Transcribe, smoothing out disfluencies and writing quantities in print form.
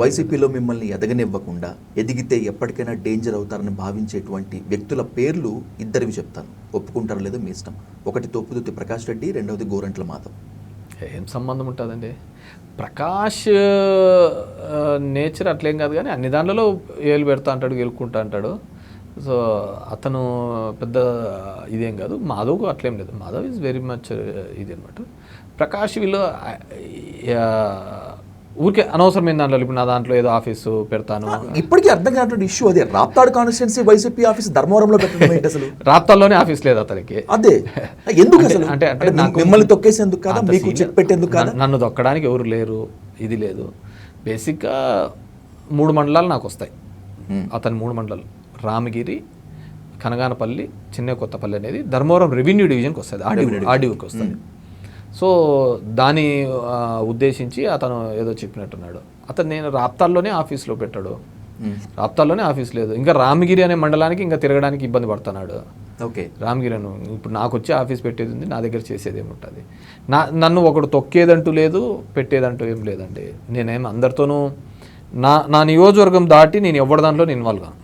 వైసీపీలో మిమ్మల్ని ఎదగనివ్వకుండా ఎదిగితే ఎప్పటికైనా డేంజర్ అవుతారని భావించేటువంటి వ్యక్తుల పేర్లు ఇద్దరివి చెప్తాను, ఒప్పుకుంటారో లేదో మీ ఇష్టం. ఒకటి తోపుదుర్తి ప్రకాష్ రెడ్డి, రెండవది గోరంట్ల మాధవ్. ఏం సంబంధం ఉంటుందండి? ప్రకాష్ నేచర్ అట్లేం కాదు, కానీ అన్ని దాంట్లో ఏలు పెడతా అంటాడు, గెలుకుంటా అంటాడు. సో అతను పెద్ద ఇదేం కాదు. మాధవ్కు అట్లేం లేదు. మాధవ్ ఈజ్ వెరీ మచ్ ఇది అనమాట. ప్రకాష్ వీళ్ళు ఊరికే అనవసరమైన దాంట్లో, ఇప్పుడు నా దాంట్లో ఏదో ఆఫీసు పెడతాను. ఇప్పటికీ అర్థం కానటువంటి ఇష్యూ అదే. రాప్తాడు కాన్స్టిట్యున్సీ వైసీపీ ఆఫీస్ ధర్మవరంలో పెట్టడం ఏంటి అసలు? రాప్తాల్లోనే ఆఫీస్ లేదు అతనికి. అదే ఎందుకు అసలు? అంటే మిమ్మల్ని తొక్కేసేందుకు కాదా, మీకు చెక్ పెట్టేందుకు కాదా? నన్ను తొక్కడానికి ఎవరు లేరు, ఇది లేదు. బేసిక్గా 3 మండలాలు నాకు వస్తాయి. అతని 3 మండలాలు రామగిరి, కనగానపల్లి, చిన్న కొత్తపల్లి అనేది ధర్మవరం రెవెన్యూ డివిజన్కి వస్తుంది, ఆర్డీఓకి వస్తుంది. సో దాన్ని ఉద్దేశించి అతను ఏదో చెప్పినట్టున్నాడు. అతను నేను రాప్తాల్లోనే ఆఫీస్లో పెట్టాడు, రాప్తాల్లోనే ఆఫీస్ లేదు. ఇంకా రామగిరి అనే మండలానికి ఇంకా తిరగడానికి ఇబ్బంది పడుతున్నాడు. ఓకే, రామగిరి ఇప్పుడు నాకు వచ్చి ఆఫీస్ పెట్టేది ఉంది, నా దగ్గర చేసేది ఏముంటుంది? నన్ను ఒకడు తొక్కేదంటూ లేదు, పెట్టేదంటూ ఏం లేదండి. నేనేం అందరితోనూ నా నియోజకవర్గం దాటి నేను ఎవరి దాంట్లో ఇన్వాల్వ్ కాను.